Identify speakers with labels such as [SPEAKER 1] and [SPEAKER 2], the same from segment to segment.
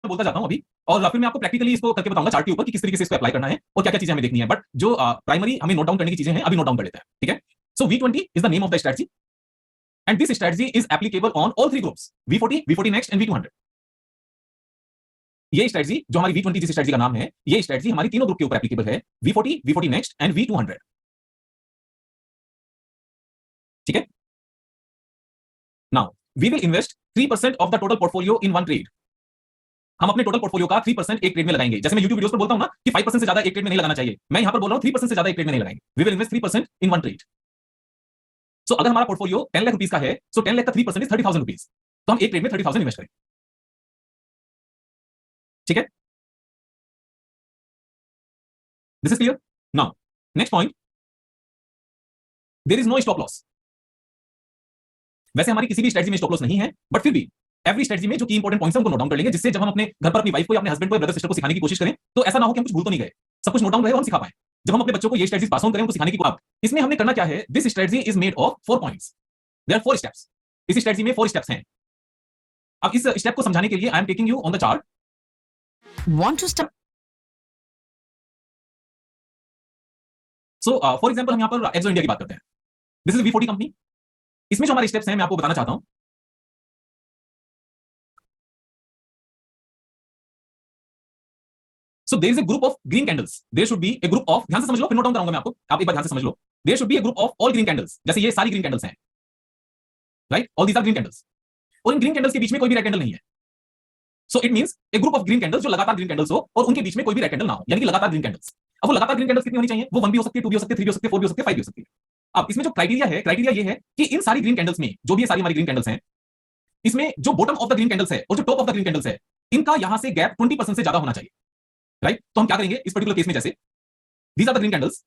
[SPEAKER 1] बोलता जाता हूं अभी, और फिर मैं आपको प्रैक्टिकली इसको करके बताऊंगा चार्ट के ऊपर कि किस तरीके से इसको अप्लाई करना है और क्या क्या चीजें हमें देखनी है। बट जो प्राइमरी हमें नोट डाउन करने की चीजें हैं अभी नोट डाउन कर लेते हैं, ठीक है। सो V20 is the name of the strategy and this strategy is applicable on all three groups, V40, V40 next and V200। ये स्ट्रेटजी जो हमारी V20 जिस स्ट्रेटजी का नाम है, ये स्ट्रेटजी हमारी तीनों ग्रुप के ऊपर एप्लीकेबल है, V40, V40 next and V200, ठीक है। Now we will invest 3% of the total portfolio in one trade. हम अपने टोटल पोर्टफोलियो का 3% एक ट्रेड में लगाएंगे। जैसे मैं YouTube वीडियोस पर बोलता हूं ना कि 5% से ज्यादा एक ट्रेड में नहीं लगाना चाहिए, मैं यहां पर बोल रहा हूं 3% से ज्यादा एक ट्रेड में नहीं लगाएंगे। We will invest 3% in one trade. So अगर हमारा पोर्टफोलियो 10 लाख रुपीस का है, सो 10 लाख का 3% इज 30,000 रुपीस, तो हम एक ट्रेड में 30,000 इन्वेस्ट करें, ठीक है। This is clear. Now next point, there is no stop loss. वैसे हमारी किसी भी स्ट्रेटजी में स्टॉप लॉस नहीं है, बट फिर भी एवरी स्ट्रेटजी में जो की इंपॉर्टेंट पॉइंट्स हैं उनको नोट डाउन कर लेंगे, जिससे जब हम अपने घर पर अपनी वाइफ को या अपने हस्बैंड को, ब्रदर सिस्टर को सिखाने की कोशिश करें तो ऐसा ना हो कि हम कुछ भूल तो नहीं गए, सब कुछ नोट डाउन रहे और हम सिखा पाए। जब हम अपने बच्चों को ये स्ट्रेटजी पास ऑन करें, उनको सिखाने की बात, इसमें हमने करना क्या है, this strategy is made of 4 points, there are 4 steps. इस स्ट्रेटजी में 4 स्टेप्स हैं। अब इस स्टेप को समझाने के लिए आई am taking you on the chart.
[SPEAKER 2] Want to start?
[SPEAKER 1] So for example हम यहां पर एक्सो इंडिया की बात करते हैं। This is V40 company. इसमें जो हमारे स्टेप्स हैं मैं आपको बताना चाहता हूं। So there is a group of green candles. There should be a group of, ध्यान से समझ लो फिर नोट डाउन कराऊंगा मैं आपको, आप एक बार ध्यान से समझ लो। There should be a group of all green candles. जैसे ये सारी ग्रीन कैंडल्स हैं, right, all these are green candles, और इन ग्रीन कैंडल्स के बीच में कोई भी रेड कैंडल नहीं है। So it means A group of green candles जो लगातार ग्रीन कैंडल्स हो और उनके बीच में कोई भी रेड कैंडल ना हो, यानी कि लगातार ग्रीन कैंडल्स। अब वो लगातार ग्रीन कैंडल्स कितनी होनी चाहिए, वो 1 भी हो सकती है, 2 भी हो सकती है, 3 भी हो सकती है, 4 भी हो सकती है, 5 भी हो सकती है। अब इसमें जो क्राइटेरिया है, क्राइटेरिया ये है कि इन सारी ग्रीन कैंडल्स में, जो भी ये सारी हमारी ग्रीन कैंडल्स हैं, इसमें जो bottom of the green candles है और जो top of the green candles है, इनका यहां से गैप 20% से ज्यादा होना चाहिए, राइट। तो हम क्या करेंगे इस पर्टिकुलर केस में, जैसे these are the green candles,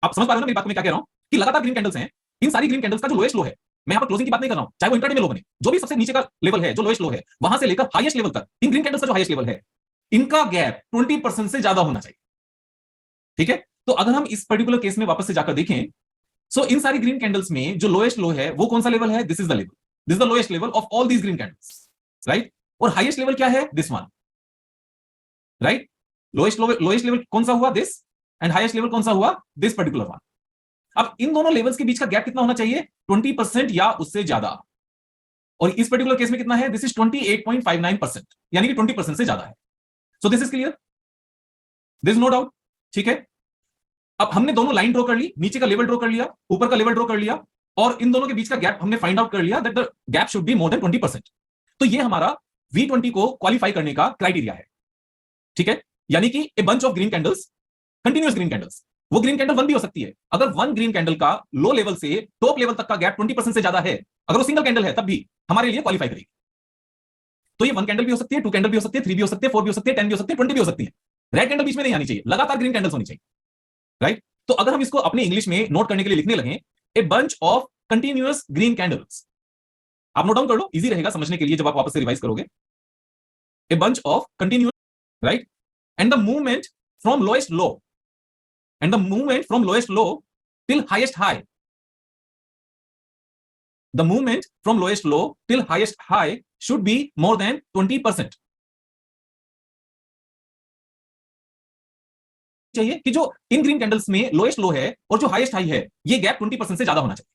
[SPEAKER 1] आप समझ पा रहे हो ना मेरी बात को मैं क्या कह रहा हूं, कि लगातार ग्रीन कैंडल्स हैं, इन सारी ग्रीन कैंडल्स का जो लोएस्ट लो है, मैं यहां पर क्लोजिंग की बात नहीं कर रहा हूं, चाहे वो इंट्राडे में लो बने, जो भी सबसे नीचे का लेवल है, जो लोएस्ट लो है, वहां से लेकर हाईएस्ट लेवल तक, इन ग्रीन कैंडल्स का जो हाईएस्ट लेवल है, इनका गैप 20% से ज्यादा होना चाहिए, ठीक है। तो अगर हम इस पर्टिकुलर केस में वापस से जाकर देखें, सो इन सारी ग्रीन कैंडल्स में जो लोएस्ट लो है वो कौन सा लेवल है, this is the level, this is the lowest level of all these green candles, right. और हाईएस्ट लेवल क्या है, this one, right. Lowest level कौन सा हुआ, दिस, एंड हाईएस्ट लेवल कौन सा हुआ, दिस पर्टिकुलर वन। अब इन दोनों लेवल्स के बीच का गैप कितना होना चाहिए, 20% या उससे ज्यादा, और इस पर्टिकुलर केस में कितना है, दिस इज 28.59%, यानी कि 20% से ज्यादा है। So this is clear, this is no doubt, ठीक है। अब हमने दोनों लाइन ड्रॉ कर ली, नीचे का लेवल ड्रॉ कर लिया, ऊपर का लेवल ड्रॉ कर लिया, और इन दोनों के बीच का गैप हमने फाइंड आउट कर लिया that the gap should be more than 20%। तो ये हमारा V20 को क्वालिफाई करने का क्राइटेरिया है, ठीक है। यानी कि ए bunch of green candles, continuous green candles, वो ग्रीन कैंडल 1 भी हो सकती है, अगर 1 ग्रीन कैंडल का लो लेवल से टॉप लेवल तक का गैप 20% से ज्यादा है, अगर वो सिंगल कैंडल है, तब भी हमारे लिए क्वालिफाई करेगी। तो ये 1 कैंडल भी हो सकती है, 2 कैंडल भी हो सकती है, 3 भी हो सकती है, 4 भी हो सकती है, 10 भी हो सकती है, 20 भी हो सकती है, रेड कैंडल बीच में नहीं आनी चाहिए, लगातार ग्रीन कैंडल्स होनी चाहिए, राइट। तो अगर हम इसको अपने इंग्लिश में नोट करने के लिए लिखने लगे, ए bunch of continuous green candles, आप नोट डाउन कर लो, इजी रहेगा समझने के लिए जब आप वापस से रिवाइज करोगे। ए bunch of continuous, right, and the movement from lowest low, and the movement from lowest low till highest high, the movement from lowest low till highest high should be more than 20%। चाहिए कि जो इन green candles में lowest लो है और जो highest high है, ये gap 20% से ज्यादा होना चाहिए,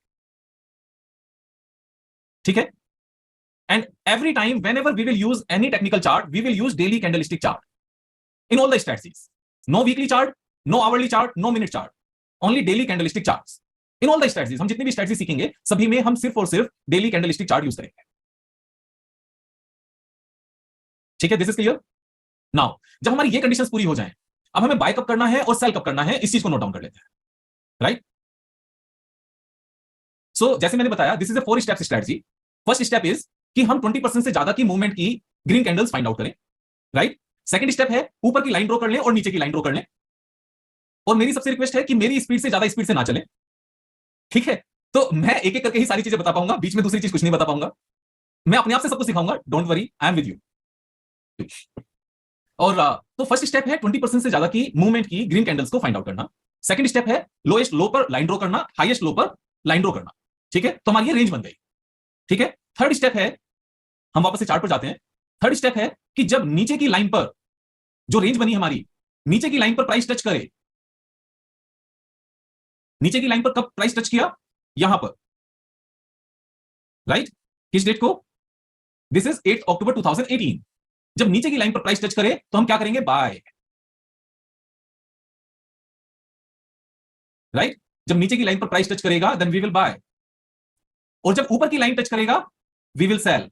[SPEAKER 1] ठीक है। And every time whenever we will use any technical chart, we will use daily candlestick chart in all the strategies, no weekly chart, no hourly chart, no minute chart, only daily candlestick charts in all the strategies। हम जितनी भी strategy सीखेंगे सभी में हम सिर्फ और सिर्फ डेली कैंडलस्टिक चार्ट यूज करेंगे, ठीक है। This is clear. नाउ जब हमारी ये कंडीशंस पूरी हो जाएं, अब हमें बाय कब करना है और सेल कब करना है, इस चीज को नोट डाउन कर लेते हैं, राइट। सो जैसे मैंने बताया, this is a 4 steps strategy. First step is कि हम 20% से ज्यादा की मूवमेंट की ग्रीन कैंडल्स फाइंड आउट करें, राइट। सेकंड स्टेप है ऊपर की लाइन ड्रॉ कर लें और नीचे की लाइन ड्रॉ कर लें, और मेरी सबसे रिक्वेस्ट है कि मेरी स्पीड से ज्यादा स्पीड से ना चलें, ठीक है। तो मैं एक एक करके ही सारी चीजें बता पाऊंगा, बीच में दूसरी चीज कुछ नहीं बता पाऊंगा, मैं अपने आप से सब कुछ सिखाऊंगा, don't worry, I am with you. और तो फर्स्ट स्टेप है 20% से ज्यादा की मूवमेंट की ग्रीन कैंडल्स को फाइंड आउट करना। सेकंड स्टेप है लोएस्ट लो पर लाइन ड्रॉ करना, हाईएस्ट लो पर लाइन ड्रॉ करना, ठीक है। तो हमारी ये रेंज बन गई, ठीक है। थर्ड स्टेप है, हम वापस से चार्ट पर जाते हैं, थर्ड स्टेप है कि जब नीचे की लाइन पर जो रेंज बनी हमारी, नीचे की लाइन पर प्राइस टच करे, नीचे की लाइन पर कब प्राइस टच किया? यहां पर, राइट? किस डेट को? दिस इज 8 अक्टूबर 2018। जब नीचे की लाइन पर प्राइस टच करे तो हम क्या करेंगे? Buy, right? जब नीचे की लाइन पर प्राइस टच करेगा देन वी विल बाय, और जब ऊपर की लाइन टच करेगा वी विल सेल।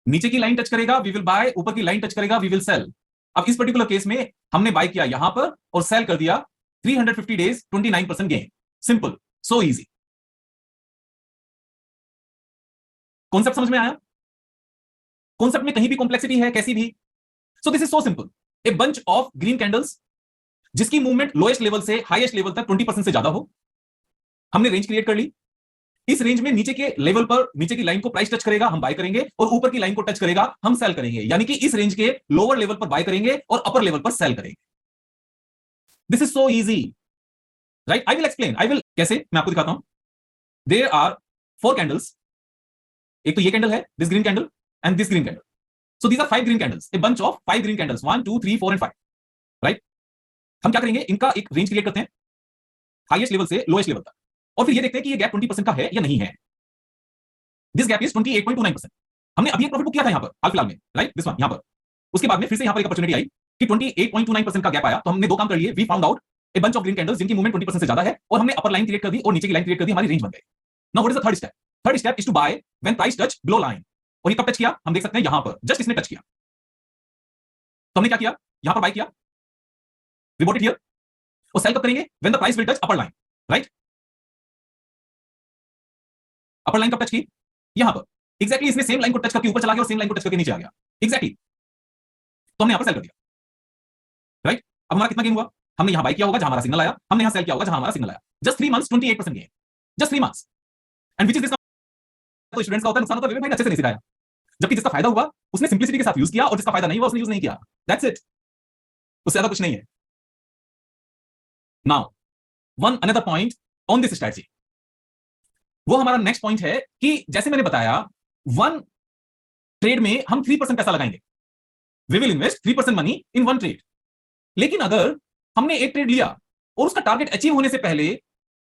[SPEAKER 1] नीचे की लाइन टच करेगा वी विल बाय, ऊपर की लाइन टच करेगा वी विल सेल। अब इस पर्टिकुलर केस में हमने बाय किया यहां पर और सेल कर दिया 350 days 29% gain. Simple, so easy. Concept समझ में आया? कॉन्सेप्ट में कहीं भी कॉम्प्लेक्सिटी है कैसी भी? सो this is so simple. A bunch of green candles जिसकी मूवमेंट लोएस्ट लेवल से हाईएस्ट लेवल तक 20% से ज्यादा हो। हमने रेंज क्रिएट कर ली। इस रेंज में नीचे के लेवल पर, नीचे की लाइन को प्राइस टच करेगा हम बाय करेंगे, और ऊपर की लाइन को टच करेगा हम सेल करेंगे। यानी कि इस रेंज के लोअर लेवल पर बाय करेंगे और अपर लेवल पर सेल करेंगे। This is so easy, right? I will explain. I will कैसे, मैं आपको दिखाता हूं। There are 4 candles. एक तो ये कैंडल है, this green candle and this green candle. So these are 5 green candles, a bunch of 5 green candles, 1 2 3 4 and 5, right? हम क्या करेंगे? इनका एक रेंज क्रिएट करते हैं हाईएस्ट लेवल से लोएस्ट लेवल तक, और फिर ये देखते हैं कि ये गैप 20% का है या नहीं है। This gap is 28.29%। हमने अभी एक प्रॉफिट बुक किया था यहां पर हाल फिलहाल में, राइट? दिस वन यहां पर। उसके बाद में फिर से यहां पर एक अपॉर्चुनिटी आई कि 28.29% का गैप आया, तो हमने दो काम कर लिए। We found out a bunch of green candles जिनकी मूवमेंट 20% से ज्यादा है, और हमने अपर लाइन क्रिएट कर दी और नीचे की लाइन क्रिएट कर दी, हमारी रेंज बन गई। Now what is the third step? Third step is to buy when price touch below line. और ये कब टच किया? हम देख सकते हैं यहां पर, जस्ट इसने टच किया तो हमने क्या किया? यहां पर बाय किया, वी बॉट इट हियर। और सेल कब करेंगे? When the price will touch upper line, right? Upper line कब टच की? यहां पर। एग्जैक्टली इसने सेम लाइन को टच करके ऊपर चला गया और सेम लाइन को टच करके नीचे आ गया, एग्जैक्टली। तो हमने यहां पर सेल कर दिया, राइट? अब हमारा कितना गेन हुआ? हमने यहां बाय किया होगा जहां हमारा सिग्नल आया, हमने यहां सेल किया होगा जहां हमारा सिग्नल आया। Just 3 months 28% gain, just 3 months. And which is this? तो स्टूडेंट्स का होता है नुकसान, होता है भाई अच्छे से नहीं सिखाया। जबकि जिसका फायदा हुआ उसने सिंपलिसिटी के साथ यूज किया, और जिसका फायदा नहीं हुआ उसने यूज नहीं किया। दैट्स इट, उससे ज्यादा कुछ नहीं है। Now one another point on this strategy, वो हमारा नेक्स्ट पॉइंट है कि जैसे मैंने बताया, वन ट्रेड में हम 3% पैसा लगाएंगे। We will invest 3% money in one trade. लेकिन अगर हमने एक ट्रेड लिया और उसका टारगेट अचीव होने से पहले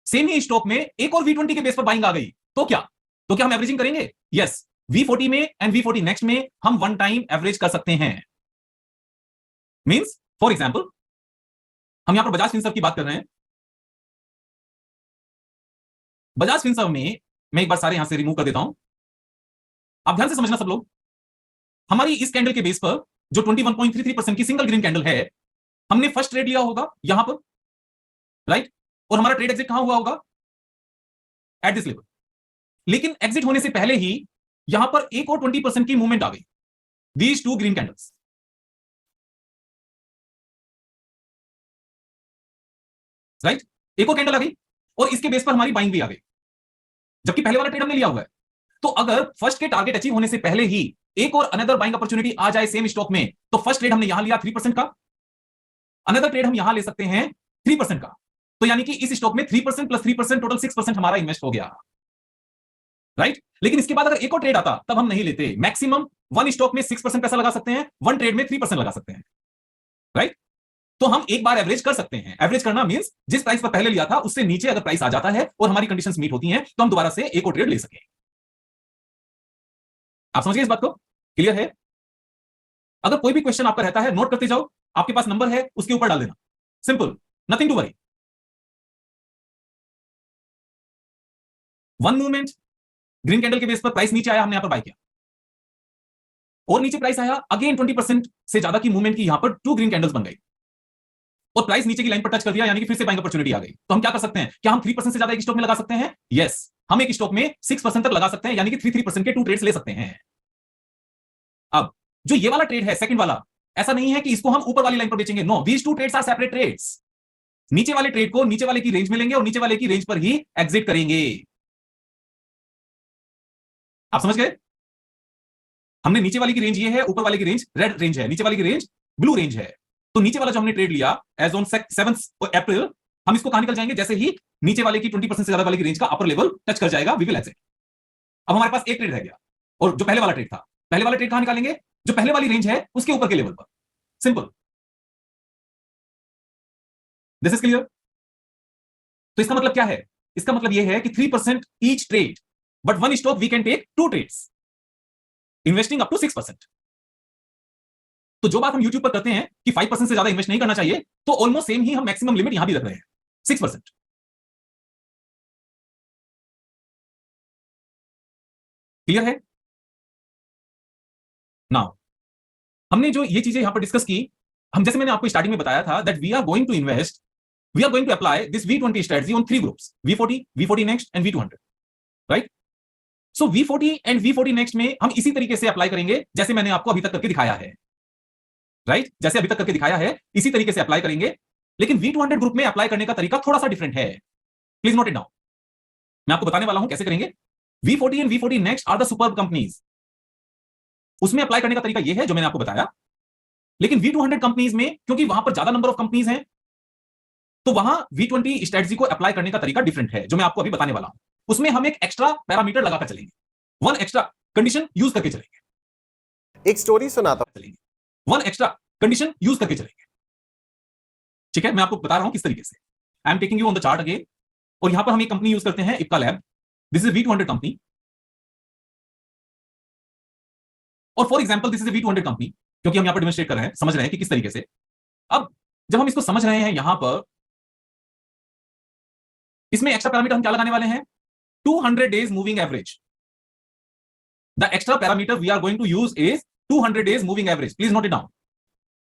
[SPEAKER 1] सेम ही स्टॉक में एक और V20 के बेस पर बाइंग आ गई, तो क्या? तो क्या हम एवरेजिंग करेंगे? यस, V40 में एंड V40 नेक्स्ट में हम वन टाइम एवरेज कर सकते हैं। मींस फॉर एग्जांपल, हम यहां पर बजाज फिनसर्व की बात कर रहे हैं। बजाज फिनसर्व में मैं एक बार सारे यहां से रिमूव कर देता हूं। आप ध्यान से समझना सब लोग। हमारी इस कैंडल के बेस पर जो 21.33% की सिंगल ग्रीन कैंडल है, हमने फर्स्ट ट्रेड लिया होगा यहां पर, राइट? और हमारा ट्रेड एग्जिट कहां हुआ होगा? At this level. लेकिन एग्जिट होने से पहले ही यहां पर एक और 20% की मूवमेंट आ गई, these two green candles, right? एक और कैंडल आ गई और इसके बेस पर हमारी बाइंग भी आ गई, जबकि पहले वाला ट्रेड हमने लिया हुआ है। तो अगर फर्स्ट के टारगेट अचीव होने से पहले ही एक और अनदर बाइंग अपॉर्चुनिटी आ जाए सेम स्टॉक में, तो फर्स्ट ट्रेड हमने यहां लिया 3% का, अनदर ट्रेड हम यहां ले सकते हैं 3% का। तो यानी कि इस स्टॉक में 3% प्लस 3% टोटल 6% हमारा इन्वेस्ट हो गया, राइट? लेकिन इसके बाद अगर एक और ट्रेड आता तब हम नहीं लेते। मैक्सिमम वन स्टॉक में 6% पैसा लगा सकते हैं, वन ट्रेड में 3% लगा सकते हैं, राइट? तो हम एक बार एवरेज कर सकते हैं। एवरेज करना मींस जिस प्राइस पर पहले लिया था उससे नीचे अगर प्राइस आ जाता है और हमारी कंडीशंस मीट होती हैं तो हम दोबारा से एक और ट्रेड ले सकें। आप समझ गए इस बात को? क्लियर है? अगर कोई भी क्वेश्चन आपका रहता है नोट करते जाओ, आपके पास नंबर है उसके ऊपर डाल देना। Simple, nothing to worry. One movement, green candle के बेस पर प्राइस नीचे आया, हमने यहां पर बाय किया, और नीचे प्राइस आया अगेन 20% से ज्यादा की मूवमेंट की, यहां पर टू ग्रीन कैंडल्स बन गई और प्राइस नीचे की लाइन पर टच कर दिया, यानी कि फिर से बाइंग अपॉर्चुनिटी आ गई। तो हम क्या कर सकते हैं? क्या हम 3% से ज्यादा एक स्टॉक में लगा सकते हैं? यस, हम एक स्टॉक में 6% तक लगा सकते हैं, यानी कि 3% के टू ट्रेड्स ले सकते हैं। अब जो ये वाला ट्रेड है सेकंड वाला, ऐसा नहीं है कि इसको हम ऊपर वाली लाइन पर बेचेंगे। No, these two trades are separate trades. नीचे वाले ट्रेड को नीचे वाले की रेंज में लेंगे और नीचे वाले की रेंज पर ही एग्जिट करेंगे। आप समझ गए? हमने नीचे वाली की रेंज ये है, ऊपर वाले की रेंज रेड रेंज है, नीचे वाली की रेंज ब्लू रेंज है। तो नीचे वाला जो हमने ट्रेड लिया एज ऑन 7 अप्रैल, हम इसको कहां निकल जाएंगे? जैसे ही नीचे वाले की 20% से ज्यादा वाले की रेंज का अपर लेवल टच कर जाएगा, वी विल एग्जिट। अब हमारे पास एक ट्रेड रह गया, और जो पहले वाला ट्रेड था, पहले वाला ट्रेड कहां निकालेंगे? जो पहले वाली रेंज है उसके ऊपर के लेवल पर। सिंपल। This is clear? तो इसका मतलब क्या है? इसका मतलब यह है कि 3% each trade, but one stock we can take 2 trades, investing up to 6%। तो जो बात हम यूट्यूब पर करते हैं कि 5% से ज्यादा इन्वेस्ट नहीं करना चाहिए, तो ऑलमोस्ट सेम ही हम मैक्सिमम लिमिट यहां भी रख रहे हैं, 6%। क्लियर है? नाउ हमने जो ये चीजें यहां पर डिस्कस की, हम जैसे मैंने आपको स्टार्टिंग में बताया था that we are going to invest, we are going to apply this V20 strategy on 3 groups, V40, V40 next and V200, right? So V40 and V40 next में हम इसी तरीके से अप्लाई करेंगे जैसे मैंने आपको अभी तक करके दिखाया है, राइट? जैसे अभी तक करके दिखाया है इसी तरीके से अप्लाई करेंगे, लेकिन V200 ग्रुप में अप्लाई करने का तरीका थोड़ा सा डिफरेंट है। प्लीज नोट इट डाउन, मैं आपको बताने वाला हूं कैसे करेंगे। V40 and V40 next are the superb companies, उसमें अप्लाई करने का तरीका यह है जो मैंने आपको बताया, लेकिन V200 कंपनीज में क्योंकि वहां पर ज्यादा नंबर ऑफ कंपनीज हैं, तो वहां V20 स्ट्रेटजी को अप्लाई करने का तरीका डिफरेंट है जो मैं आपको अभी बताने वाला हूं। उसमें हम एक एक्स्ट्रा पैरामीटर लगाकर चलेंगे, वन एक्स्ट्रा कंडीशन यूज करके चलेंगे,
[SPEAKER 3] एक स्टोरी सुनाता हूं।
[SPEAKER 1] चलेंगे वन एक्स्ट्रा कंडीशन यूज करके चलेंगे। ठीक है, मैं आपको बता रहा हूं किस तरीके से। I am taking you on the chart again, और यहां पर हम एक कंपनी यूज करते हैं, Ipca lab. This is V200 company, और for example this is V200 company, क्योंकि हम यहां पर डेमोंस्ट्रेट कर रहे हैं, समझ रहे हैं कि किस तरीके से। अब जब हम इसको समझ रहे हैं यहां पर, इसमें एक्स्ट्रा पैरामीटर हम क्या लगाने वाले हैं? 200 days moving average. The extra parameter we are going to use is 200 days moving average. Please note it down.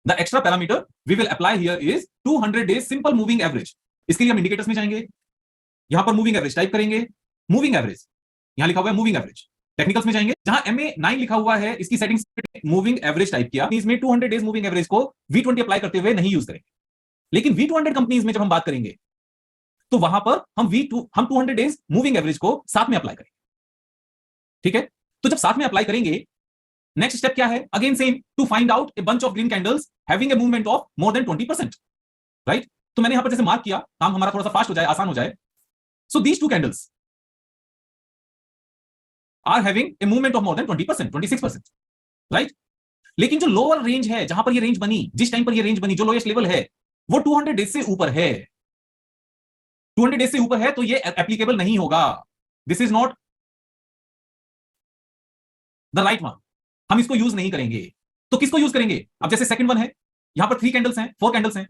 [SPEAKER 1] The extra parameter we will apply here is 200 days simple moving average. इसके लिए हम indicators में जाएंगे, यहां पर moving average type करेंगे, moving average यहां लिखा हुआ है मूविंग एवरेज। टेक्निकल्स में जाएंगे, जहां MA9 लिखा हुआ है, इसकी सेटिंग्स मूविंग एवरेज टाइप किया। इसमें 200 डेज मूविंग एवरेज को V20 अप्लाई करते हुए नहीं यूज करेंगे, लेकिन V200 कंपनीज में जब हम बात करेंगे तो वहां पर हम 200 डेज मूविंग एवरेज को साथ में अप्लाई करेंगे। ठीक है, तो जब साथ में अप्लाई करेंगे, नेक्स्ट स्टेप क्या है? Again same, to find out a bunch of green candles having a movement of more than 20%, right? तो मैंने यहां पर जैसे मार्क किया, काम हमारा थोड़ा सा फास्ट हो जाए, आसान हो जाए। So these two candles are having a movement of more than 20%, 26%, right? लेकिन जो लोअर रेंज है, जहां पर ये रेंज बनी, जिस टाइम पर ये रेंज बनी, जो लोएस्ट लेवल है, वो 200 डेज से ऊपर है। 200 डेज से ऊपर है तो ये एप्लीकेबल नहीं होगा। This is not the right one, हम इसको यूज नहीं करेंगे। तो किसको यूज करेंगे? अब जैसे सेकंड वन है, यहां पर 3 कैंडल्स हैं, 4 कैंडल्स हैं,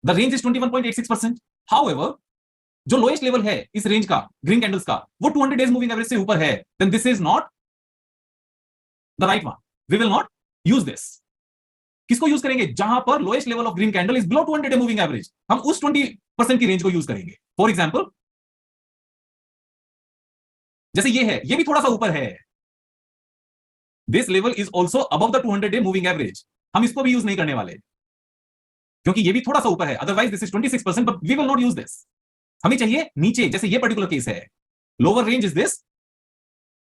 [SPEAKER 1] द रेंज इज 21.86%। हाउएवर जो लोएस्ट लेवल है इस रेंज का, ग्रीन कैंडल्स का, वो 200 डेज मूविंग एवरेज से ऊपर है, then this is not the right one, we will not use this. किसको यूज करेंगे? जहां पर lowest level of green candle is below 200 day moving average, हम उस 20% की रेंज को यूज करेंगे। फॉर एग्जांपल जैसे ये है, ये भी थोड़ा सा ऊपर है, this level is also above the 200 day moving average, हम इसको भी यूज नहीं करने वाले क्योंकि ये भी थोड़ा सा ऊपर है। Otherwise this is 26%, but we will not use this. हमें चाहिए नीचे, जैसे ये पर्टिकुलर केस है, lower range is this,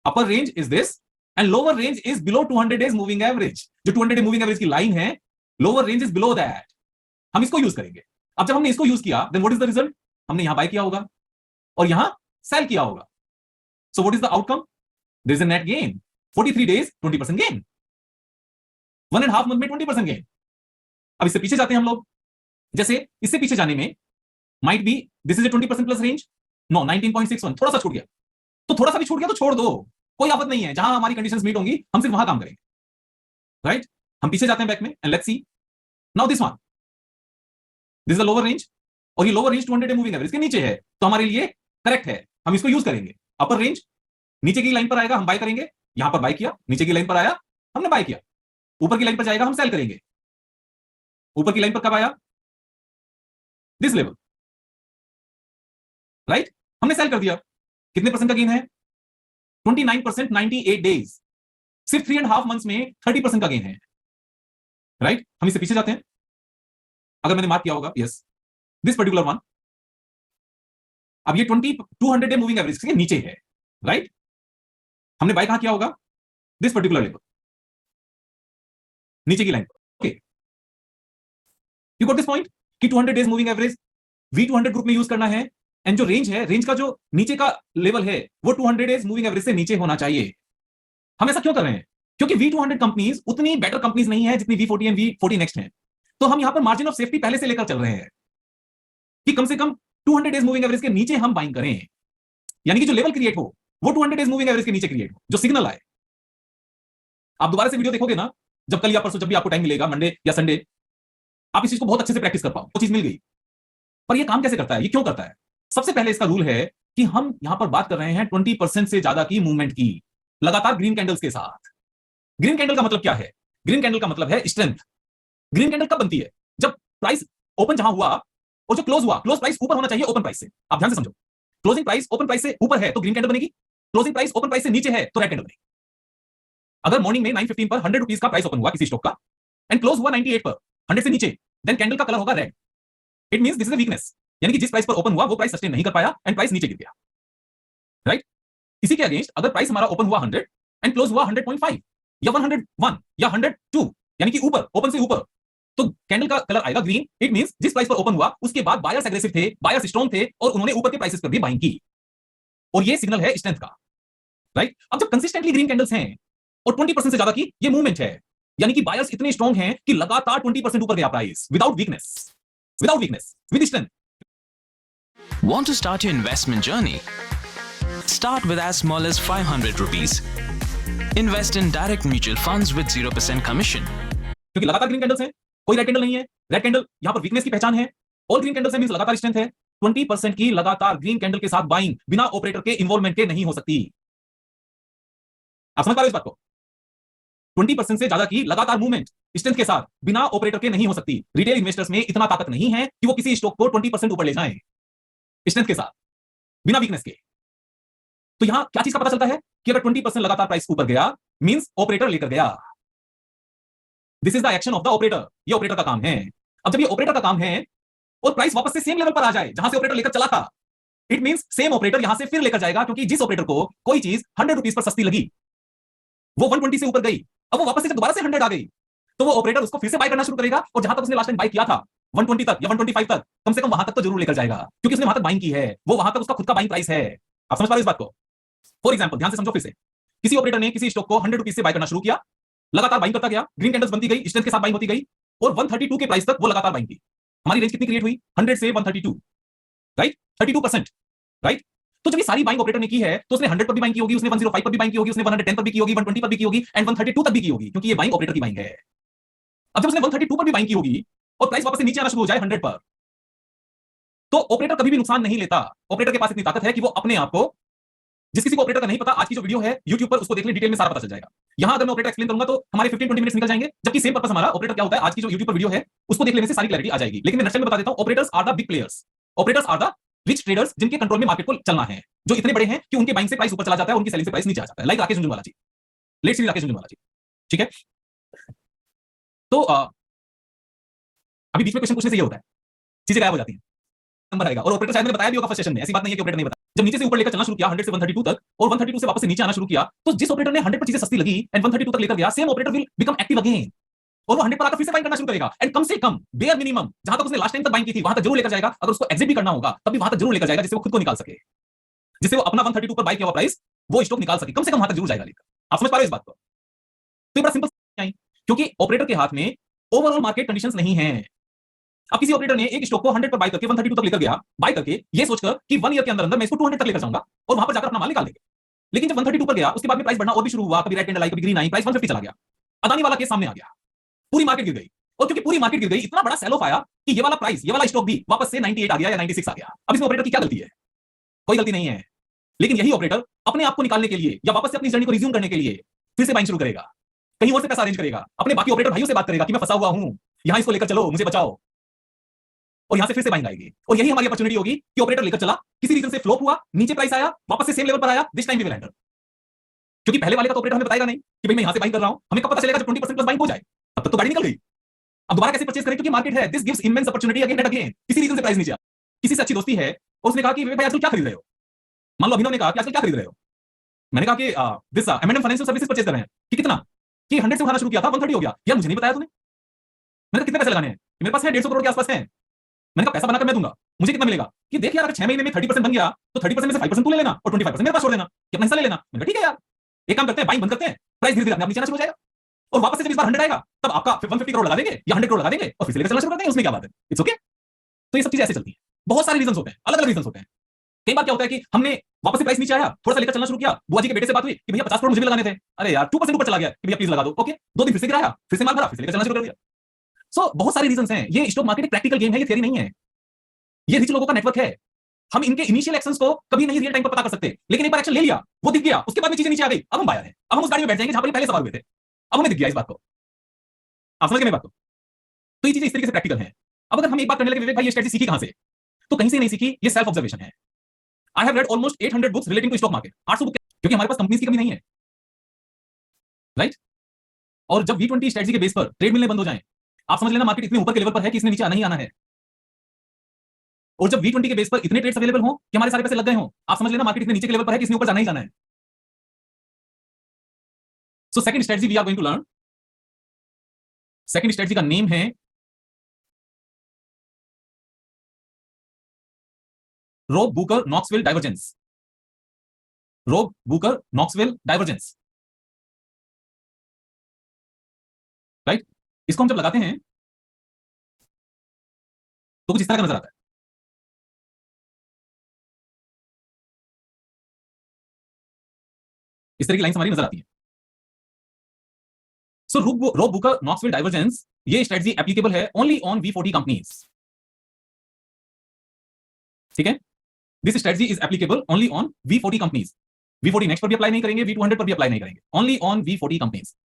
[SPEAKER 1] upper range is this, and lower range is below 200 days moving average. जो 200 डे मूविंग एवरेज की लाइन है, lower range is below that, हम इसको यूज करेंगे। अब जब हमने इसको यूज किया, then what is the result? हमने यहां बाय किया होगा और यहां सेल किया होगा। So what is the outcome? There is a net gain, 43 days 20% gain, 1.5 month में 20% गेन। अब इससे पीछे जाते हैं हम लोग, जैसे इससे पीछे जाने में might be this is a 20% plus range, no 19.61, थोड़ा सा छूट गया, तो थोड़ा सा भी छूट गया तो छोड़ दो, कोई आफत नहीं है। जहां हमारी कंडीशंस मीट होंगी हम सिर्फ वहां काम करेंगे, राइट? हम पीछे जाते हैं बैक में, and let's see now this one, this is the lower range, और ये lower range 200 day moving average के नीचे है, तो हमारे लिए करेक्ट है, हम इसको यूज करेंगे। अपर रेंज नीचे की लाइन पर आएगा, हम बाय करेंगे, यहां पर बाय किया, नीचे की लाइन पर आया, हमने बाय किया, ऊपर की लाइन पर जाएगा, हम सेल करेंगे। ऊपर की लाइन पर कब आया? This level, right? हमने सेल कर दिया। कितने परसेंट का गेन है? 29%, 98 डेज, सिर्फ 3.5 मंथ्स में 30% का गेन है, राइट? हम इससे पीछे जाते हैं, अगर मैंने मार्क किया होगा, यस, दिस पर्टिकुलर वन, अब ये 200 डे मूविंग एवरेज के नीचे है, राइट? हमने बाय कहां किया होगा? दिस पर्टिकुलर लेवल, नीचे की लाइन पर। Okay, you got this point कि 200 days moving average V200 group में यूज करना है, एंड जो रेंज है, रेंज का जो नीचे का लेवल है वो 200 डेज मूविंग एवरेज से नीचे होना चाहिए। हम ऐसा क्यों कर रहे हैं? क्योंकि V200 कंपनीज उतनी बेटर कंपनीज नहीं है जितनी V40 एंड V40 नेक्स्ट है। तो हम यहां पर मार्जिन ऑफ सेफ्टी पहले से लेकर चल रहे हैं कि कम से कम 200 डेज मूविंग एवरेज के नीचे हम बाइंग करें, यानी कि जो लेवल क्रिएट हो वो 200 डेज मूविंग एवरेज के नीचे क्रिएट हो, जो सिग्नल आए। आप दोबारा से वीडियो देखोगे ना, जब कल या परसों, जब भी आपको टाइम मिलेगा, मंडे या संडे, आप इस चीज को बहुत अच्छे से प्रैक्टिस कर पाओ। वो चीज मिल गई। पर ये काम कैसे करता है, ये क्यों करता है? सबसे पहले इसका रूल है कि हम यहां पर बात कर रहे हैं 20% से ज्यादा की मूवमेंट की, लगातार ग्रीन कैंडल्स के साथ। ग्रीन कैंडल का मतलब क्या है? ग्रीन कैंडल का मतलब है स्ट्रेंथ। ग्रीन कैंडल कब बनती है? जब प्राइस ओपन जहां हुआ और जो क्लोज हुआ, क्लोज प्राइस ऊपर होना चाहिए ओपन प्राइस से। आप ध्यान से समझो, क्लोजिंग प्राइस ओपन प्राइस से ऊपर है तो ग्रीन कैंडल बनेगी, क्लोजिंग प्राइस ओपन प्राइस से नीचे है तो रेड कैंडल बनेगी। अगर मॉर्निंग में 9:15 पर 100 रुपीज का प्राइस ओपन हुआ किसी स्टॉक का एंड क्लोज हुआ 98 पर, 100 से नीचे, देन कैंडल का कलर होगा red. It means this is a weakness, यानी कि जिस प्राइस पर ओपन हुआ वो प्राइस सस्टेन नहीं कर पाया एंड प्राइस नीचे गिर गया, राइट? इसी के अगेंस्ट अगर प्राइस हमारा ओपन हुआ 100 एंड क्लोज हुआ 100.5 या 101 या 102, यानी कि ऊपर, ओपन से ऊपर, तो कैंडल का कलर आएगा ग्रीन। इट मींस जिस प्राइस पर ओपन हुआ उसके बाद बायर्स एग्रेसिव थे, बायर्स स्ट्रांग थे और उन्होंने ऊपर के प्राइसेस पर भी बाइंग की, और ये सिग्नल है स्ट्रेंथ का, राइट? अब जब कंसिस्टेंटली ग्रीन कैंडल्स हैं और 20% से ज्यादा की ये मूवमेंट है, यानी कि बायर्स इतने स्ट्रांग हैं कि लगातार 20% ऊपर गया price without weakness, with strength.
[SPEAKER 3] Want to start your investment journey? Start with as small as 500 rupees. Invest in direct mutual funds with 0% commission.
[SPEAKER 1] क्योंकि लगातार ग्रीन कैंडल्स हैं, कोई रेड कैंडल नहीं है। रेड कैंडल यहां पर वीकनेस की पहचान है, और ग्रीन कैंडल्स मींस लगातार स्ट्रेंथ है। 20% की लगातार ग्रीन कैंडल के साथ बाइंग बिना ऑपरेटर के इन्वॉल्वमेंट के नहीं हो सकती। आप समझ पा रहे हो इस बात को? 20% से ज्यादा की लगातार मूवमेंट स्ट्रेंथ के साथ बिना ऑपरेटर के नहीं हो सकती। रिटेल इन्वेस्टर्स में इतना ताकत नहीं है कि वो किसी स्टॉक को 20% ऊपर ले जाएं स्ट्रेंथ के साथ, बिना वीकनेस के। तो यहां क्या चीज का पता चलता है कि अगर 20% लगातार प्राइस ऊपर गया मींस ऑपरेटर लेकर गया। This is the action of the operator. ये ऑपरेटर का काम है। अब जब ये ऑपरेटर का काम है और प्राइस वापस से सेम लेवल पर आ जाए जहां से ऑपरेटर लेकर चला था, इट मींस सेम ऑपरेटर यहां से फिर लेकर जाएगा, क्योंकि जिस ऑपरेटर को कोई चीज 100 रुपीज पर सस्ती लगी, वो 120 से ऊपर गई, अब वो वापस से जब दोबारा से 100 आ गई, तो वो ऑपरेटर उसको फिर से बाय करना शुरू करेगा, और जहां तक उसने लास्ट टाइम बाय किया था 120 तक या 125 तक, कम से कम वहां तक तो जरूर लेकर जाएगा, क्योंकि उसने वहां तक बाइंग की है, वो वहां तक उसका खुद का बाइंग प्राइस है। आप समझ पा रहे हो इस बात को? फॉर एग्जाम्पल, ध्यान से समझो फिर से, किसी ऑपरेटर ने किसी स्टॉक को 100 रुपीज से बाय करना शुरू किया, लगातार बाइंग करता गया, ग्रीन कैंडल्स बनती गई, स्ट्रेंथ के साथ बाइंग होती गई, और 132 के प्राइस तक वो लगातार बाइंग की। हमारी रेंज कितनी क्रिएट हुई? 100 से 132, राइट? 32%, राइट? तो जब ये सारी बाइंग ऑपरेटर ने की है, तो उसने 100 पर भी बाइंग की होगी, उसने 105 पर भी बाइंग की होगी, उसने 110 पर भी की होगी, 120 पर भी की होगी, एंड 132 तक भी की होगी, क्योंकि ये बाइंग ऑपरेटर की बाइंग है। अब जब उसने 132 पर भी बाइंग की होगी और प्राइस वापस से नीचे आना शुरू हो जाए 100 पर, तो ऑपरेटर कभी भी नुकसान नहीं लेता। ऑपरेटर के पास इतनी ताकत है कि वो अपने आप को, जिस किसी को ऑपरेटर का नहीं पता, आज की जो वीडियो है YouTube पर उसको देख ले, डिटेल में सारा पता चल जाएगा। यहां अगर मैं ऑपरेटर एक्सप्लेन करूंगा तो हमारे 15-20 मिनट्स निकल जाएंगे, जबकि सेम पर्पस हमारा ऑपरेटर क्या होता है, आज की जो YouTube पर वीडियो है उसको देख लेने से सारी क्लैरिटी आ जाएगी। लेकिन मैं नेक्स्ट टाइम बता देता हूं, operators are the big players, operators are the rich traders, जिनके कंट्रोल में मार्केट को चलना है, जो इतने बड़े हैं कि उनके बाइंग से प्राइस ऊपर चला जाता है, उनकी सेलिंग से प्राइस नीचे आ जाता है, like Rakesh Jhunjhunwala ji, let's see Rakesh Jhunjhunwala ji, ठीक है? तो अभी बीच में क्वेश्चन पूछने से ये होता है, चीजें गायब हो जाती हैं, नंबर आएगा। और ऑपरेटर शायद मैंने बताया भी होगा फर्स्ट सेशन में, ऐसी बात नहीं है कि ऑपरेटर नहीं बताया। जब नीचे से ऊपर लेकर चलना शुरू किया 100 से 132 तक, और 132 से वापस से नीचे आना शुरू किया, तो जिस ऑपरेटर ने 100 पर चीजें सस्ती लगी एंड 132 तक लेकर गया, same operator will become active again, और वो 100 पर आकर फिर से बाइंग करना शुरू करेगा, एंड कम से कम बेयर मिनिमम जहां तक उसने लास्ट टाइम तक बाइंग की थी वहां तक जरूर लेकर जाएगा। अगर उसको एग्जिट भी करना होगा तब भी वहां तक जरूर लेकर जाएगा, जिससे वो खुद को निकाल सके, जिससे वो अपना 132 पर बाय किया हुआ प्राइस वो स्टॉक निकाल सके, कम से कम वहां तक जरूर जाएगा लेकर। आप समझ पा रहे हो इस बात को? तो ये बड़ा सिंपल, क्योंकि ऑपरेटर के हाथ में ओवरऑल मार्केट कंडीशंस नहीं है। अब किसी ऑपरेटर ने एक स्टॉक को 100 पर बाय करके 132 तक लेकर गया, बाय करके ये सोचकर कि 1 ईयर के अंदर अंदर मैं इसको 200 तक लेकर जाऊंगा और वहां पर जाकर अपना माल निकाल लेंगे। लेकिन जब 132 पर गया, उसके बाद में प्राइस बढ़ना और भी शुरू हुआ, कभी रेड कैंडल आई, कभी ग्रीन आई, प्राइस 150 चला गया, अदानी वाला केस सामने आ गया, पूरी मार्केट गिर गई, और क्योंकि पूरी मार्केट गिर गई, इतना बड़ा सेल ऑफ आया कि ये वाला प्राइस, ये वाला स्टॉक भी वापस से 98 आ गया या 96 आ गया। अब इसमें ऑपरेटर की क्या गलती है? कोई गलती नहीं है, लेकिन यही ऑपरेटर अपने आप को निकालने के लिए या वापस से अपनी जर्नी को रिज्यूम करने के लिए फिर से बाइंग शुरू करेगा, कहीं और से पैसा अरेंज करेगा, अपने बाकी ऑपरेटर भाइयों से बात करेगा कि मैं फंसा हुआ हूं, यहां इसको लेकर चलो, मुझे बचाओ, और यहां से फिर से बाइंग आएगी। और यही हमारी अपॉर्चुनिटी होगी कि ऑपरेटर लेकर चला, किसी रीजन से फ्लॉप हुआ, नीचे प्राइस आया, वापस से सेम लेवल पर आया, this time we will enter. क्योंकि पहले वाले का तो ऑपरेटर हमें बताएगा नहीं कि भाई मैं यहां से बाइंग कर रहा हूं, हमें कब पता चलेगा जब 20% प्लस बाइंग हो जाए, तब तक तो गाड़ी निकल गई। अब दोबारा कैसे परचेज करें, क्योंकि मार्केट है, this gives immense opportunity again and again. किसी रीजन से प्राइस नीचे आ, किसी से अच्छी दोस्ती है और उसने कहा कि भाई आजकल क्या खरीद रहे हो, मान लो अभिनव ने कहा कि आजकल क्या खरीद रहे हो, मैंने कहा कि this M&M financial services purchase कर रहे हैं, कि कितना, कि 100 से उठाना शुरू किया था 130 हो गया, यार मुझे नहीं बताया तूने। मैंने कहा कितने पैसे लगाने हैं, मेरे पास है 150 करोड़ के आसपास है, मैंने कहा पैसा बनाकर मैं दूंगा, मुझे कितना मिलेगा कि देख यार अगर 6 महीने में 30% बन गया तो 30% में से 5% तू ले लेना और 25% मेरे पास छोड़ देना कि अपना हिस्सा ले लेना। मैंने कहा ठीक है यार, एक काम करते हैं, बाइंग बंद करते हैं, प्राइस धीरे धीरे अपने आप नीचे आना शुरू हो जाएगा और वापस से जब इस बार 100 आएगा तब आपका 150 करोड़ लगा देंगे या 100 करोड़ लगा देंगे और फिर से लेकर चलना शुरू कर देंगे, उसमें क्या बात है, इट्स ओके। तो ये सब चीजें ऐसे चलती हैं। बहुत सारे रीजन होते हैं, अलग अलग रीजन होते हैं। कई बार क्या होता है कि हमने वापस से प्राइस नीचे आया, थोड़ा सा लेकर चलना शुरू किया, बुआ जी के बेटे से बात हुई कि भैया 50 करोड़ मुझे भी लगाने थे, अरे यार 2% ऊपर चला गया कि भैया प्लीज लगा दो, ओके, 2 दिन फिर से गिराया, फिर से माल भरा, फिर से लेकर चलना शुरू कर दिया। सो बहुत सारे रीजन हैं। ये स्टॉक मार्केट एक प्रैक्टिकल गेम है, ये थियरी नहीं है। ये रिच लोगों का नेटवर्क है। हम इनके इनिशियल एक्शंस को कभी नहीं रियल टाइम पर पता कर सकते, लेकिन एक बार एक्शन ले लिया, वो दिख गया, उसके बाद में चीजें नीचे आ गई, अब हम बायर हैं, अब हम उस गाड़ी में बैठ जाएंगे जहां पर पहले सवार हुए थे, अब हमें दिख गया इस बात को। आप समझ गए मेरी बात को? तो ये चीजें इस तरीके से प्रैक्टिकल है। अब अगर हम एक बात करने लगे विवेक भाई ये स्ट्रेटजी सीखी कहां से, तो कहीं से नहीं सीखी, ये सेल्फ ऑब्जर्वेशन है। I have read almost 800 books relating to stock market, 800 book, क्योंकि हमारे पास कंपनीज की कमी नहीं है, राइट। और जब V20 स्ट्रेटजी के बेस पर ट्रेड मिलने बंद हो जाएं, आप समझ लेना मार्केट इतने ऊपर के लेवल पर है कि इसने नीचे आना ही आना है। और जब V20 के बेस पर इतने ट्रेड्स अवेलेबल हो कि हमारे सारे पैसे लग गए हो, आप समझ लेना मार्केट इतने नीचे के लेवल पर है कि इसने ऊपर जाना ही जाना है। So second strategy we are going to learn, second strategy का नेम है Rob Booker Knoxville divergence. Rob Booker Knoxville divergence, right. इसको हम जब लगाते हैं तो कुछ इस तरह का नजर आता है। इस तरह की लाइन हमारी नजर आती है। सो रोब बुकर नॉक्सविल डाइवर्जेंस, ये स्ट्रेटजी एप्लीकेबल है ओनली ऑन V40 कंपनीज, ठीक है। This strategy is applicable only on V40 companies. V40 next पर भी अप्लाई नहीं करेंगे, V200 पर भी अप्लाई नहीं करेंगे, only on V40 companies,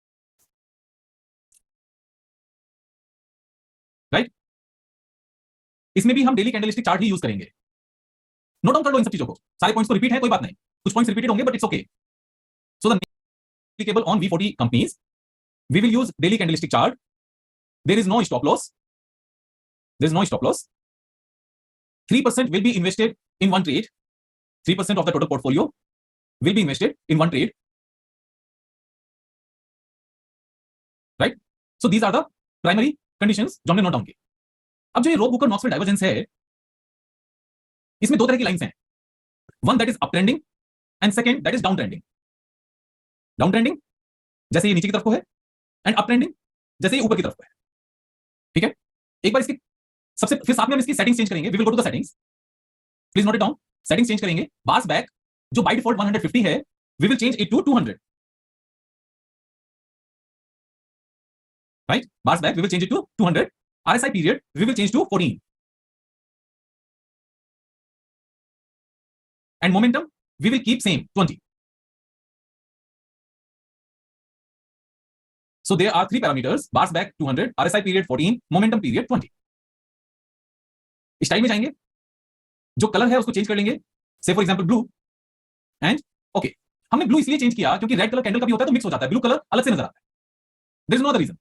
[SPEAKER 1] right. इसमें भी हम डेली कैंडलस्टिक चार्ट ही यूज करेंगे। नोट डाउन कर लो इन सब चीजों को, सारे पॉइंट्स को रिपीट है कोई बात नहीं, कुछ पॉइंट्स रिपीटेड होंगे but it's okay. So the applicable on V40 companies, we will use daily candlestick chart, there is no stop loss, there is no stop loss, 3% will be invested in one trade, 3% of the total portfolio will be invested in one trade, right? So these are the primary conditions जो हमने note down की। अब जो ये रोब Booker Knoxville divergence है, इसमें दो तरह की लाइंस हैं, one that is up trending and second that is down trending. Down trending जैसे ये नीचे की तरफ को है, एंड अप ट्रेंडिंग जैसे ये ऊपर की तरफ को है, ठीक है। एक बार इसकी सबसे फिर साथ में हम इसकी सेटिंग्स चेंज करेंगे, we will go to the settings, please note it down. Settings change करेंगे, बार्स बैक जो बाय डिफॉल्ट 150 है, we will change it to 200, right. Bars back we will change it to 200, RSI period we will change to 14, and momentum we will keep same 20। So there are three parameters, bars back 200, RSI period 14, momentum period 20। Style में जाएंगे, जो colour है उसको change कर लेंगे, से for example blue and okay. हमने blue इसलिए चेंज किया क्योंकि रेड कलर कैंडल का भी होता है तो मिक्स हो जाता है, ब्लू कलर अलग से नजर आता है, there is no other reason,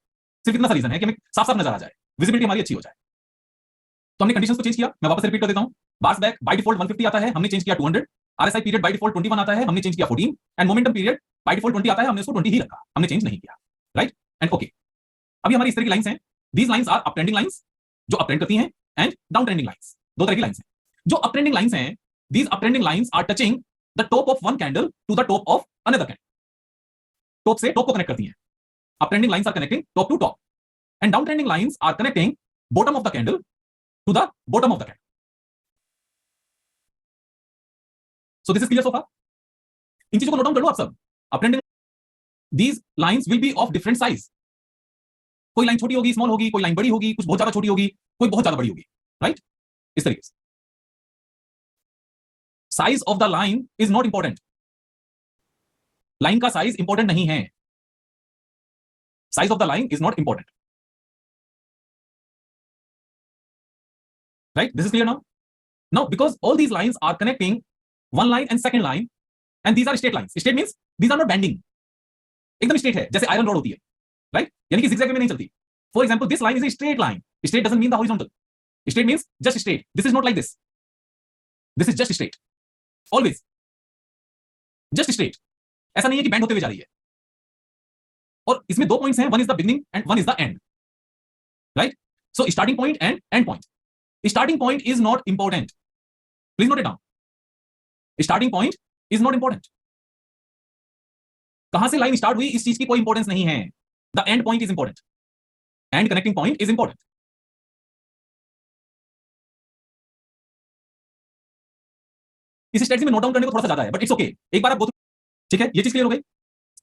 [SPEAKER 1] सिर्फ इतना सा रीजन है कि हमें साफ साफ नजर आ जाए, विजिबिलिटी हमारी अच्छी हो जाए। तो हमने कंडीशंस को चेंज किया, मैं वापस रिपीट कर देता हूं। बार्स बैक बाय डिफॉल्ट 150 आता है, हमने चेंज किया 200, RSI पीरियड बाय डिफॉल्ट 21 आता है, हमने चेंज किया 14, and momentum period by default 20 आता है, हमने उसको 20 ही रखा, हमने चेंज नहीं किया, राइट एंड ओके। अभी हमारी इस तरह की लाइंस हैं, these lines are up trending lines जो अप ट्रेंड करती हैं, एंड डाउन ट्रेंडिंग लाइंस, दो तरह की लाइंस हैं। जो अप ट्रेंडिंग लाइंस हैं, these up trending lines are touching the top of one candle to the top of another candle, top से टॉप को कनेक्ट करती हैं। Up trending lines are connecting top to top, and down trending lines are connecting bottom of the candle to the bottom of the candle. So this is clear so far? इन चीजों को note down कर लो आप सब। Up trending, these lines will be of different size, कोई line छोटी होगी, स्मॉल होगी, कोई लाइन बड़ी होगी, कुछ बहुत ज्यादा छोटी होगी, कोई बहुत ज्यादा बड़ी होगी, राइट, इस तरीके से। Size of the line is not important, line का साइज इंपॉर्टेंट नहीं है, size of the line is not important, right, this is clear now. Now because all these lines are connecting one line and second line, and these are straight lines, straight means these are not bending, एकदम straight है जैसे iron rod होती है, right, यानी कि zigzag में नहीं चलती। For example this line is a straight line, straight doesn't mean the horizontal, straight means just straight, this is not like this is just straight, always just straight, ऐसा नहीं है कि बेंड होते हुए जा रही है। और इसमें दो पॉइंट्स हैं, one is the beginning and one is the end, right. So starting point and and point, starting point is not important, please note it down, starting point is not important. कहां से line start हुई इस चीज की कोई importance नहीं है, the end point is important, and connecting point is important. इस स्ट्रेटजी में नोट डाउन करने को थोड़ा सा ज्यादा है, बट इट्स ओके, एक बार आप गो थ्रू, ठीक है, ये चीज क्लियर हो गई।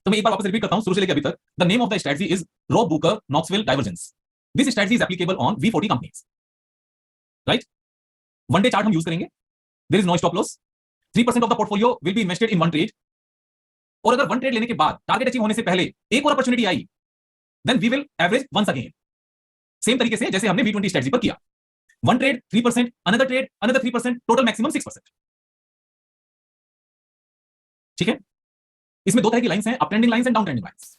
[SPEAKER 1] तो मैं एक बार वापस रिपीट करता हूं शुरू से लेकर अभी तक। The name of the strategy is Rob Booker Knoxville divergence. This strategy is applicable on V40 companies, right. One day chart हम यूज करेंगे, there is no stop loss, 3% of the portfolio will be invested in one trade, और अगर one trade लेने के बाद target achieve होने से पहले एक और अपॉर्चुनिटी आई, then we will average once again, same तरीके से जैसे हमने V20 स्ट्रेटजी पर किया। One trade 3%, another trade another 3%, total maximum 6%, ठीक है। इसमें दो तरह की लाइंस हैं, uptrending lines and downtrending lines.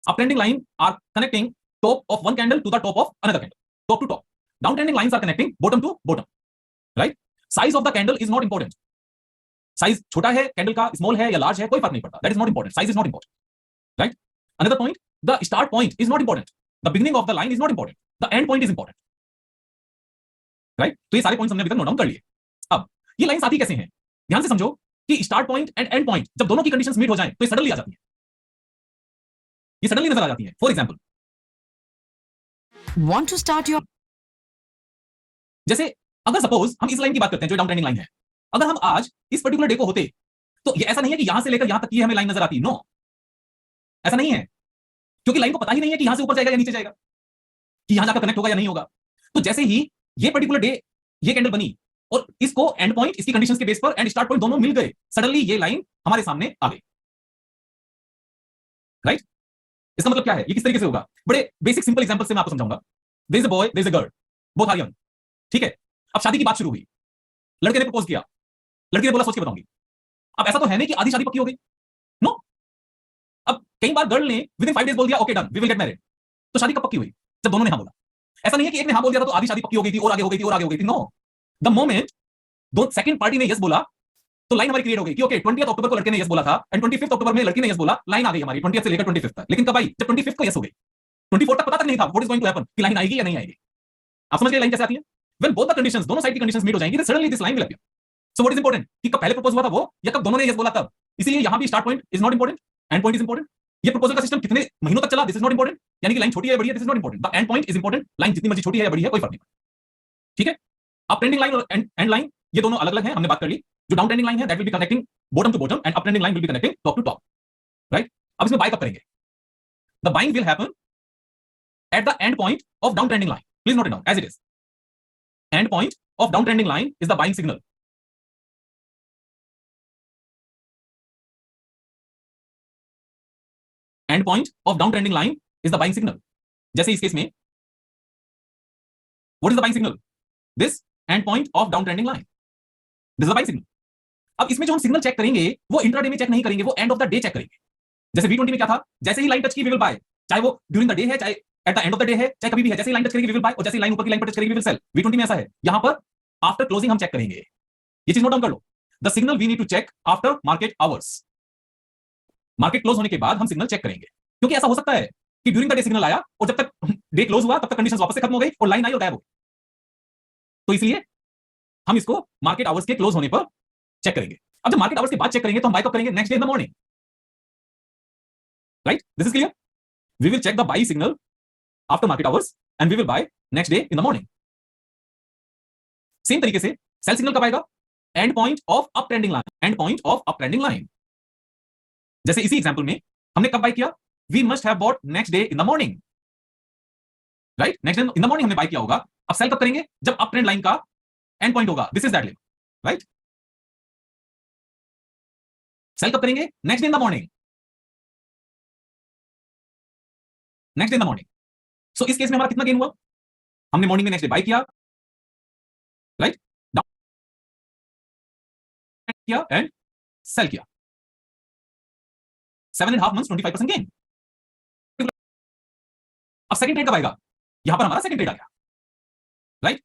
[SPEAKER 1] Uptrending line are connecting top of one candle to the top of another candle, top to top. Downtrending lines are connecting bottom to bottom, right. Size of the candle is not important, size छोटा है candle का, small है या large है, कोई फर्क नहीं पड़ता, that is not important, size is not important, right. Another point, the start point is not important, the beginning of the line is not important, the end point is important, right. तो ये सारे points हमने अभी तक note down कर लिए। अब ये लाइंस आती कैसे हैं, ध्यान से समझो कि start point and and point जब दोनों की कंडीशंस मीट हो जाएं तो ये सडनली आ जाती है, ये सडनली नजर आ जाती है। For example,
[SPEAKER 2] Want to start your
[SPEAKER 1] जैसे अगर सपोज हम इस लाइन की बात करते हैं जो डाउन ट्रेंडिंग लाइन है, अगर हम आज इस पर्टिकुलर डे को होते तो ये ऐसा नहीं है कि यहां से लेकर यहां तक की हमें लाइन नजर आती, नो, ऐसा नहीं है, क्योंकि लाइन को पता ही नहीं है कि यहां से ऊपर जाएगा या नीचे जाएगा, कि यहां जाकर कनेक्ट होगा या नहीं होगा। तो जैसे ही ये पर्टिकुलर डे ये कैंडल बनी और इसको एंड पॉइंट इसकी कंडीशंस के बेस पर एंड स्टार्ट पॉइंट दोनों मिल गए, सडनली ये लाइन हमारे सामने आ गई, राइट। इसका मतलब क्या है, ये किस तरीके से होगा, बड़े बेसिक सिंपल एग्जांपल से मैं आपको समझाऊंगा। There is a boy, there is a girl, both are young, ठीक है। अब शादी की बात शुरू हुई, लड़के ने प्रपोज किया, लड़की ने बोला सोच के बताऊंगी। अब ऐसा तो है नहीं कि आधी शादी पक्की हो गई, नो। अब कई बार गर्ल ने विद इन 5 डेज बोल दिया okay done we will get married, तो शादी कब पक्की हुई, जब दोनों ने हाँ बोला। ऐसा नहीं है कि एक ने हाँ बोल दिया था तो आधी शादी पक्की हो गई थी और आगे हो गई थी और आगे हो गई थी, नो। द मोमेंट दो सेकंड पार्टी ने यस बोला तो लाइन हमारी क्रिएट हो गई कि ओके 20 अक्टूबर को लड़के ने यस बोला था एंड 25 अक्टूबर में लड़की ने यस बोला, लाइन आ गई हमारी 20 से लेकर 25 तक। लेकिन कब आई, जब 25 को यस हो गई, 24 तक पता तक नहीं था what is going to happen, कि लाइन आएगी या नहीं आएगी। आप समझ गए लाइन कैसे आती है, व्हेन बोथ द कंडीशंस, दोनों साइड की कंडीशंस मीट हो जाएंगी, suddenly this line will appear. So what is important, कि कब पहले प्रपोज हुआ था वो या कब दोनों ने यस बोला तब। इसलिए यहां भी start point is not important, and point is important. ये प्रपोजल का सिस्टम कितने महीनों तक चला, दिस इज नॉट इंपॉर्टेंट, यानी कि लाइन छोटी है बड़ी है, this is not important, the end point is important. Line जितनी मर्जी छोटी है या बड़ी है कोई फर्क नहीं पड़ता, ठीक है। अब ट्रेंडिंग लाइन और एंड लाइन ये दोनों अलग अलग हैं, हमने बात कर ली। जो डाउन ट्रेंडिंग लाइन है that will be connecting bottom to bottom and up trending line will be connecting top to top, right. अब इसमें बाय कब करेंगे, the buying will happen at the end point of down trending line, please note it down as it is. End point of down trending line is the buying signal, end point of down trending line is the buying signal. जैसे इस case में what is the buying signal, this and point of down trending line, this is the buying signal. अब इसमें जो हम signal check करेंगे वो intraday में चेक नहीं करेंगे, वो end of the day check करेंगे। जैसे V20 में क्या था, जैसे ही लाइन टच की वी विल बाय, चाहे वो ड्यूरिंग द डे है चाहे at the end of the day है, चाहे कभी भी है, जैसे ही लाइन टच करेगी वी विल बाय और जैसे ही लाइन ऊपर की लाइन पर टच करेगी वी विल सेल। V20 में ऐसा है, यहां पर आफ्टर क्लोजिंग हम चेक करेंगे, ये चीज नोट डाउन कर लो। The signal we need to check after market hours, market close होने के बाद हम सिग्नल चेक करेंगे, क्योंकि ऐसा हो सकता है कि ड्यूरिंग द डे सिग्नल आया और जब तक डे क्लोज हुआ तब तक कंडीशंस वापस से खत्म हो गई और लाइन आई और गायब हो गई। तो इसलिए हम इसको मार्केट आवर्स के क्लोज होने पर चेक करेंगे। अब जब मार्केट आवर्स के बाद चेक करेंगे तो हम बाय कब करेंगे, next day in the morning, right. This is clear, we will check the buy signal after market hours and we will buy next day in the morning. Same तरीके से sell signal कब आएगा, end point of up trending line, end point of up trending line. जैसे इसी example में हमने कब buy किया, we must have bought next day in the morning, right. Next day in the morning हमने buy किया होगा। अब सेल कब करेंगे, जब अप ट्रेंड लाइन का एंड पॉइंट होगा, this is that level, right. Sell कब करेंगे, next day in the morning, next day in the morning. So इस केस में हमारा कितना गेन हुआ, हमने मॉर्निंग में नेक्स्ट डे बाय किया, राइट, किया एंड सेल किया, 7.5 months 25% गेन। अब सेकंड ट्रेड कब आएगा, यहां पर हमारा सेकंड ट्रेड आ गया, राइट।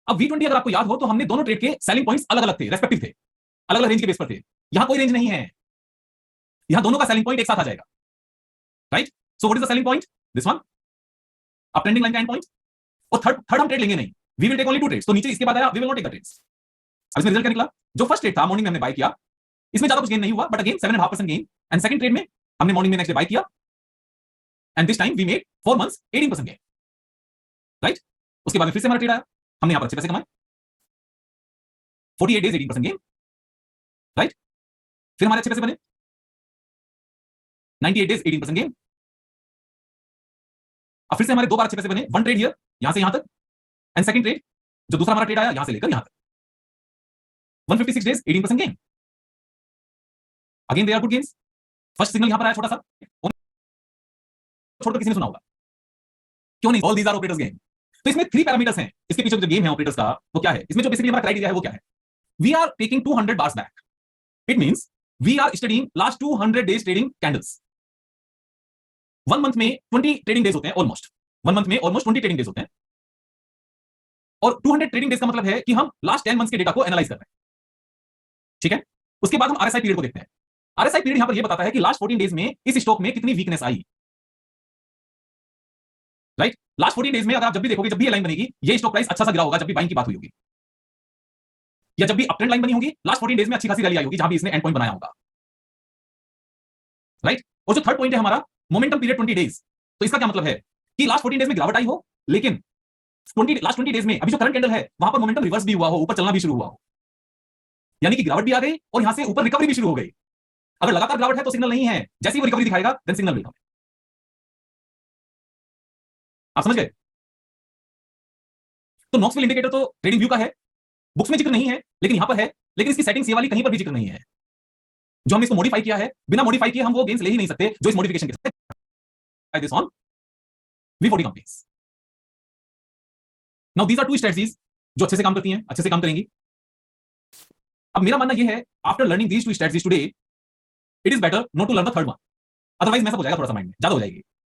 [SPEAKER 1] अब V20 अगर आपको याद हो तो हमने दोनों ट्रेड के सेलिंग पॉइंट्स अलग अलग थे, रेस्पेक्टिव थे, अलग अलग रेंज के बेस पर थे। यहां कोई रेंज नहीं है, यहां दोनों का सेलिंग पॉइंट एक साथ आ जाएगा, right. So what is the selling point, this one, up trending line का एंड पॉइंट। और थर्ड हम ट्रेड लेंगे नहीं, we will take only 2 trades. तो नीचे इसके बाद आया we will not take the trades. अब इसमें रिजल्ट क्या निकला? जो फर्स्ट ट्रेड था मॉर्निंग में हमने बाय किया, इसमें ज्यादा कुछ गेन नहीं हुआ, but again 7.5% gain. And second trade में हमने मॉर्निंग में नेक्स्ट डे बाय किया, and this time we made 4 months 18% gain, right. उसके बाद में फिर से हमारा ट्रेड आया, हमने यहां पर अच्छे पैसे कमाए, 48 डेज 18% गेन, राइट। फिर हमारे अच्छे पैसे बने, 98 डेज 18% गेन। अब फिर से हमारे 2 बार अच्छे पैसे बने, 1 ट्रेड हियर, यहां से यहां तक, एंड सेकंड ट्रेड जो दूसरा हमारा ट्रेड आया यहां से लेकर यहां तक, 156 days 18% gain. Again they are good gains. First signal यहां पर आया छोटा सा, छोड़कर किसी ने सुना होगा, क्यों नहीं? All these are operators game. तो इसमें 3 पैरामीटर्स हैं, इसके पीछे जो गेम है ऑपरेटर्स का वो क्या है? इसमें जो बेसिकली हमारा क्राइटेरिया है वो क्या है? We are taking 200 bars back. It means we are studying last 200 days trading candles. 1 month में 20 ट्रेडिंग डेज होते हैं ऑलमोस्ट, 1 मंथ में ऑलमोस्ट 20 ट्रेडिंग डेज होते हैं, और 200 ट्रेडिंग डेज का मतलब है कि हम लास्ट 10 मंथ्स के डेटा को एनालाइज कर रहे हैं, ठीक है। उसके बाद हम आरएसआई पीरियड को देखते हैं। आरएसआई पीरियड यहां पर यह बताता है कि लास्ट 14 डेज में इस स्टॉक में कितनी वीकनेस आई, राइट। लास्ट 14 डेज में अगर आप जब भी देखोगे, जब भी ये लाइन बनेगी, ये स्टॉक प्राइस अच्छा सा गिरा होगा जब भी बाइंग की बात हुई होगी, या जब भी अपट्रेंड लाइन बनी होगी, लास्ट 14 डेज में अच्छी खासी रैली आई होगी जहां भी इसने एंड पॉइंट बनाया होगा, राइट। और जो थर्ड पॉइंट है हमारा मोमेंटम पीरियड 20 डेज। तो इसका क्या मतलब है कि लास्ट 14 डेज में गिरावट आई हो, लेकिन लास्ट 20 डेज में अभी जो करंट कैंडल है वहां पर मोमेंटम रिवर्स भी हुआ हो, ऊपर चलना भी शुरू हुआ हो, यानी कि गिरावट भी आ गई और यहां से ऊपर रिकवरी भी शुरू हो गई। अगर लगातार गिरावट है तो सिग्नल नहीं है, जैसे ही वो रिकवरी दिखाएगा देन सिग्नल विल कम। आप समझ गए? तो नॉक्सविल इंडिकेटर तो ट्रेडिंग व्यू का है, बुक्स में जिक्र नहीं है, लेकिन यहां पर है। लेकिन इसकी सेटिंग्स ये वाली कहीं पर भी जिक्र नहीं है। जो हमने इसको मॉडिफाई किया है, बिना मॉडिफाई किए हम वो गेन्स ले ही नहीं सकते जो इस मॉडिफिकेशन के साथ this on V40 companies. Now these are 2 strategies जो अच्छे से काम करती हैं, अच्छे से काम करेंगी। अब मेरा मानना यह है, after learning these 2 strategies today, it is better not to learn the third one, otherwise मैं सब हो जाएगा थोड़ा सा माइंड में, ज्यादा हो जाएगी।